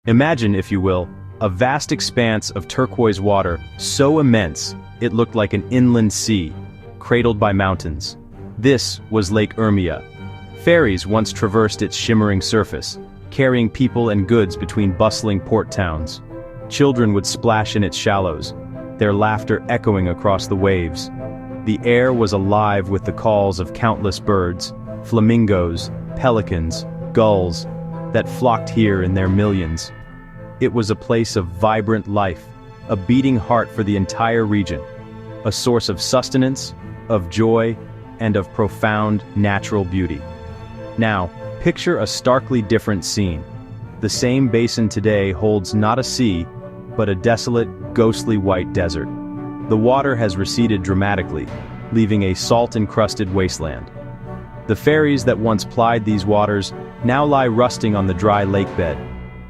Imagine, if you will, a vast expanse of turquoise water so immense it looked like an inland sea, cradled by mountains. This was Lake Urmia. Ferries once traversed its shimmering surface, carrying people and goods between bustling port towns. Children would splash in its shallows, their laughter echoing across the waves. The air was alive with the calls of countless birds, flamingos, pelicans, gulls, that flocked here in their millions. It was a place of vibrant life, a beating heart for the entire region, a source of sustenance, of joy, and of profound natural beauty. Now, picture a starkly different scene. The same basin today holds not a sea, but a desolate, ghostly white desert. The water has receded dramatically, leaving a salt-encrusted wasteland. The ferries that once plied these waters now lie rusting on the dry lakebed,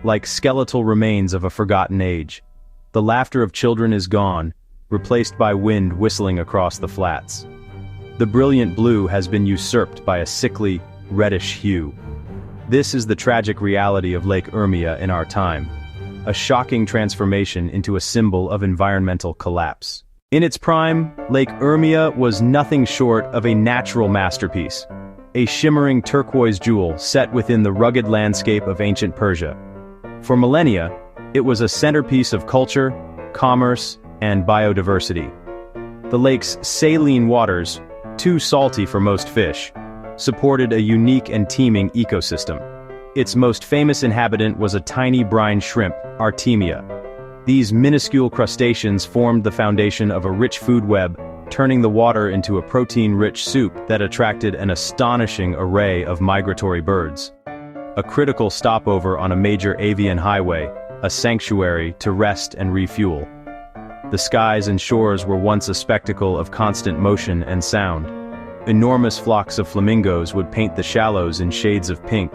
like skeletal remains of a forgotten age. The laughter of children is gone, replaced by wind whistling across the flats. The brilliant blue has been usurped by a sickly, reddish hue. This is the tragic reality of Lake Urmia in our time, a shocking transformation into a symbol of environmental collapse. In its prime, Lake Urmia was nothing short of a natural masterpiece, a shimmering turquoise jewel set within the rugged landscape of ancient Persia. For millennia, it was a centerpiece of culture, commerce, and biodiversity. The lake's saline waters, too salty for most fish, supported a unique and teeming ecosystem. Its most famous inhabitant was a tiny brine shrimp, Artemia. These minuscule crustaceans formed the foundation of a rich food web, turning the water into a protein-rich soup that attracted an astonishing array of migratory birds. A critical stopover on a major avian highway, a sanctuary to rest and refuel. The skies and shores were once a spectacle of constant motion and sound. Enormous flocks of flamingos would paint the shallows in shades of pink.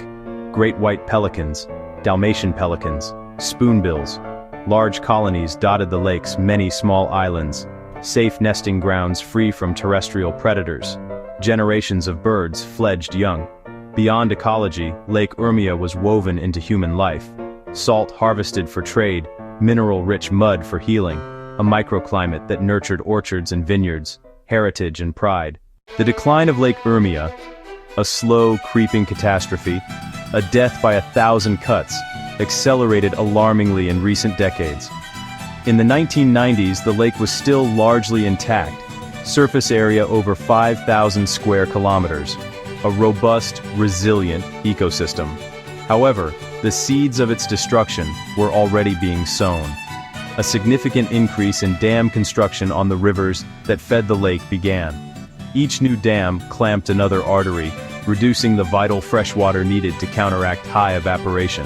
Great white pelicans, Dalmatian pelicans, spoonbills. Large colonies dotted the lake's many small islands, safe nesting grounds free from terrestrial predators. Generations of birds fledged young. Beyond ecology, Lake Urmia was woven into human life. Salt harvested for trade, mineral-rich mud for healing, a microclimate that nurtured orchards and vineyards, heritage and pride. The decline of Lake Urmia, a slow, creeping catastrophe, a death by 1,000 cuts, accelerated alarmingly in recent decades. In the 1990s, the lake was still largely intact, surface area over 5,000 square kilometers, a robust, resilient ecosystem. However, the seeds of its destruction were already being sown. A significant increase in dam construction on the rivers that fed the lake began. Each new dam clamped another artery, reducing the vital freshwater needed to counteract high evaporation.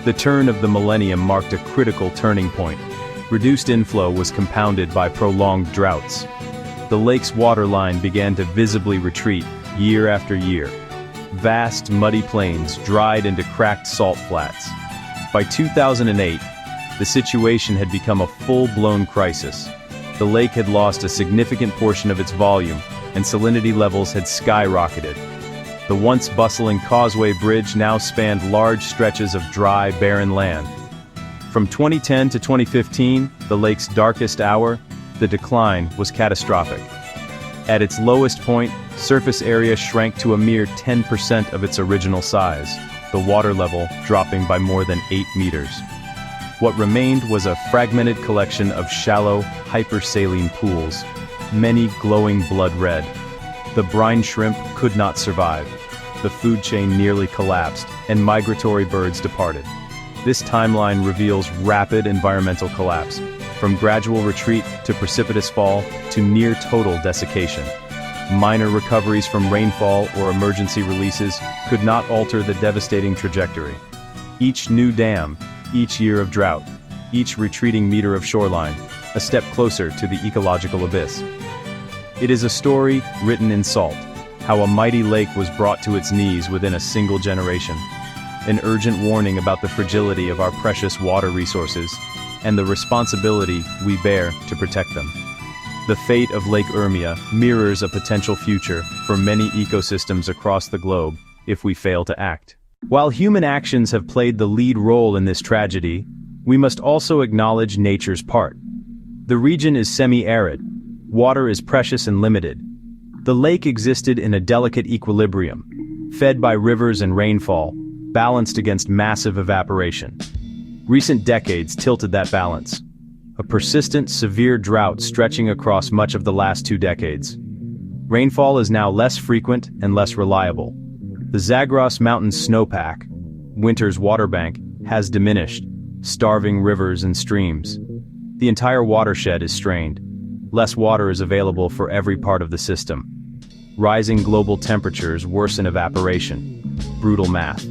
The turn of the millennium marked a critical turning point. Reduced inflow was compounded by prolonged droughts. The lake's waterline began to visibly retreat year after year. Vast, muddy plains dried into cracked salt flats. By 2008, the situation had become a full-blown crisis. The lake had lost a significant portion of its volume, and salinity levels had skyrocketed. The once bustling Causeway Bridge now spanned large stretches of dry, barren land. From 2010 to 2015, the lake's darkest hour, the decline was catastrophic. At its lowest point, surface area shrank to a mere 10% of its original size, the water level dropping by more than 8 meters. What remained was a fragmented collection of shallow, hypersaline pools, many glowing blood red. The brine shrimp could not survive. The food chain nearly collapsed, and migratory birds departed. This timeline reveals rapid environmental collapse, from gradual retreat to precipitous fall to near total desiccation. Minor recoveries from rainfall or emergency releases could not alter the devastating trajectory. Each new dam, each year of drought, each retreating meter of shoreline, a step closer to the ecological abyss. It is a story written in salt, how a mighty lake was brought to its knees within a single generation. An urgent warning about the fragility of our precious water resources, and the responsibility we bear to protect them. The fate of Lake Urmia mirrors a potential future for many ecosystems across the globe if we fail to act. While human actions have played the lead role in this tragedy, we must also acknowledge nature's part. The region is semi-arid. Water is precious and limited. The lake existed in a delicate equilibrium, fed by rivers and rainfall, balanced against massive evaporation. Recent decades tilted that balance. A persistent, severe drought stretching across much of the last 2 decades. Rainfall is now less frequent and less reliable. The Zagros Mountain snowpack, winter's waterbank, has diminished, starving rivers and streams. The entire watershed is strained. Less water is available for every part of the system. Rising global temperatures worsen evaporation. Brutal math.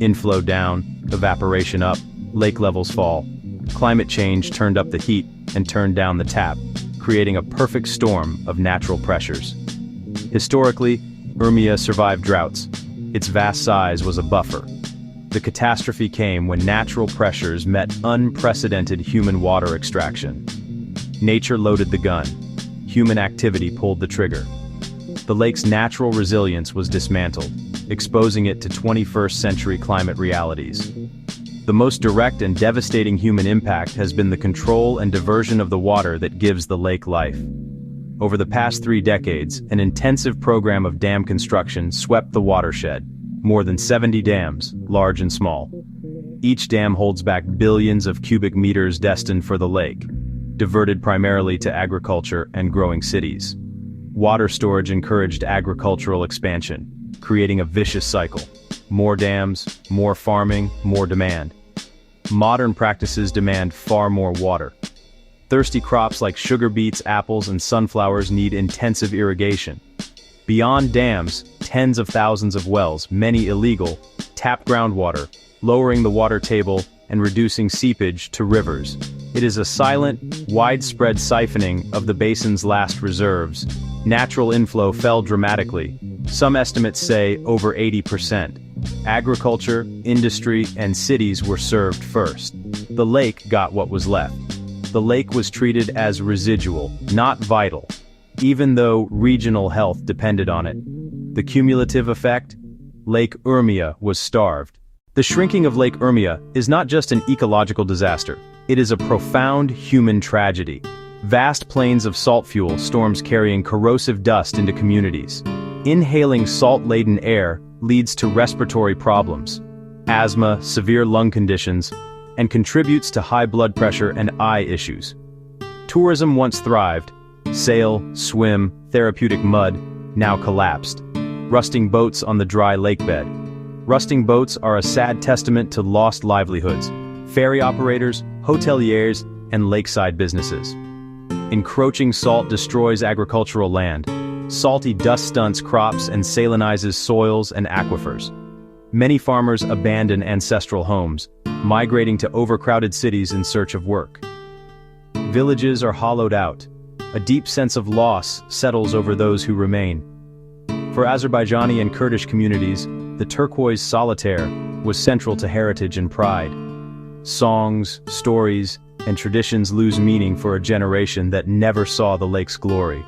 Inflow down, evaporation up, lake levels fall. Climate change turned up the heat and turned down the tap, creating a perfect storm of natural pressures. Historically, Urmia survived droughts. Its vast size was a buffer. The catastrophe came when natural pressures met unprecedented human water extraction. Nature loaded the gun. Human activity pulled the trigger. The lake's natural resilience was dismantled, exposing it to 21st century climate realities. The most direct and devastating human impact has been the control and diversion of the water that gives the lake life. Over the past 3 decades, an intensive program of dam construction swept the watershed. More than 70 dams, large and small. Each dam holds back billions of cubic meters destined for the lake, diverted primarily to agriculture and growing cities. Water storage encouraged agricultural expansion, creating a vicious cycle. More dams, more farming, more demand. Modern practices demand far more water. Thirsty crops like sugar beets, apples, and sunflowers need intensive irrigation. Beyond dams, tens of thousands of wells, many illegal, tap groundwater, lowering the water table and reducing seepage to rivers. It is a silent, widespread siphoning of the basin's last reserves. Natural inflow fell dramatically. Some estimates say over 80%. Agriculture, industry, and cities were served first. The lake got what was left. The lake was treated as residual, not vital, even though regional health depended on it. The cumulative effect? Lake Urmia was starved. The shrinking of Lake Urmia is not just an ecological disaster. It is a profound human tragedy. Vast plains of salt fuel storms carrying corrosive dust into communities. Inhaling salt-laden air leads to respiratory problems, asthma, severe lung conditions, and contributes to high blood pressure and eye issues. Tourism once thrived. Sail, swim, therapeutic mud, now collapsed. Rusting boats on the dry lakebed. Rusting boats are a sad testament to lost livelihoods. Ferry operators, hoteliers, and lakeside businesses. Encroaching salt destroys agricultural land. Salty dust stunts crops and salinizes soils and aquifers. Many farmers abandon ancestral homes, migrating to overcrowded cities in search of work. Villages are hollowed out. A deep sense of loss settles over those who remain. For Azerbaijani and Kurdish communities, the turquoise solitaire was central to heritage and pride. Songs, stories, and traditions lose meaning for a generation that never saw the lake's glory.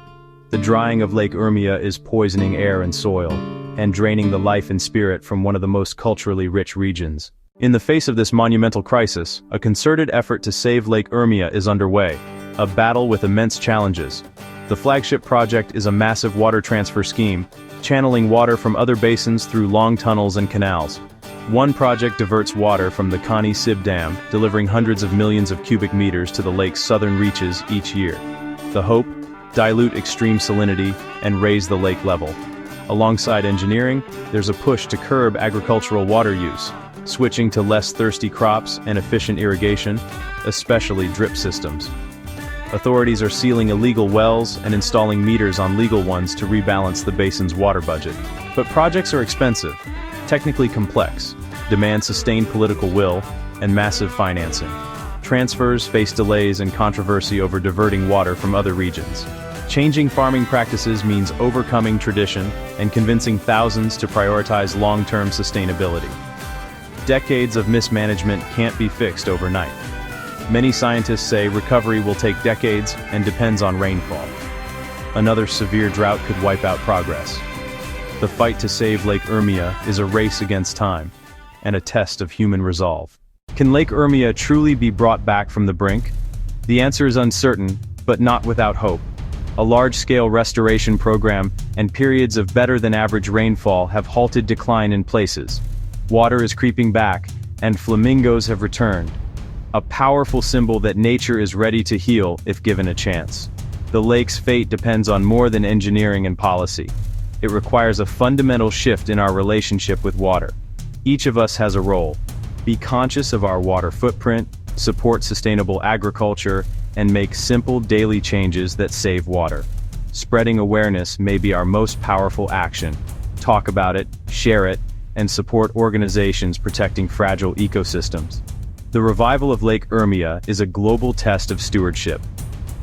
The drying of Lake Urmia is poisoning air and soil, and draining the life and spirit from one of the most culturally rich regions. In the face of this monumental crisis, a concerted effort to save Lake Urmia is underway, a battle with immense challenges. The flagship project is a massive water transfer scheme, channeling water from other basins through long tunnels and canals. One project diverts water from the Kani Sib Dam, delivering hundreds of millions of cubic meters to the lake's southern reaches each year. The hope? Dilute extreme salinity and raise the lake level. Alongside engineering, there's a push to curb agricultural water use, switching to less thirsty crops and efficient irrigation, especially drip systems. Authorities are sealing illegal wells and installing meters on legal ones to rebalance the basin's water budget. But projects are expensive, technically complex, demand sustained political will, and massive financing. Transfers face delays and controversy over diverting water from other regions. Changing farming practices means overcoming tradition and convincing thousands to prioritize long-term sustainability. Decades of mismanagement can't be fixed overnight. Many scientists say recovery will take decades and depends on rainfall. Another severe drought could wipe out progress. The fight to save Lake Urmia is a race against time. and a test of human resolve. Can Lake Urmia truly be brought back from the brink? The answer is uncertain, but not without hope. A large-scale restoration program and periods of better-than-average rainfall have halted decline in places. Water is creeping back, and flamingos have returned. A powerful symbol that nature is ready to heal if given a chance. The lake's fate depends on more than engineering and policy. It requires a fundamental shift in our relationship with water. Each of us has a role. Be conscious of our water footprint, support sustainable agriculture, and make simple daily changes that save water. Spreading awareness may be our most powerful action. Talk about it, share it, and support organizations protecting fragile ecosystems. The revival of Lake Urmia is a global test of stewardship.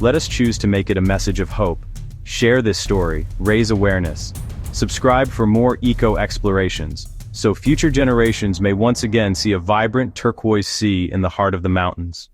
Let us choose to make it a message of hope. Share this story, raise awareness. Subscribe for more eco-explorations, so future generations may once again see a vibrant turquoise sea in the heart of the mountains.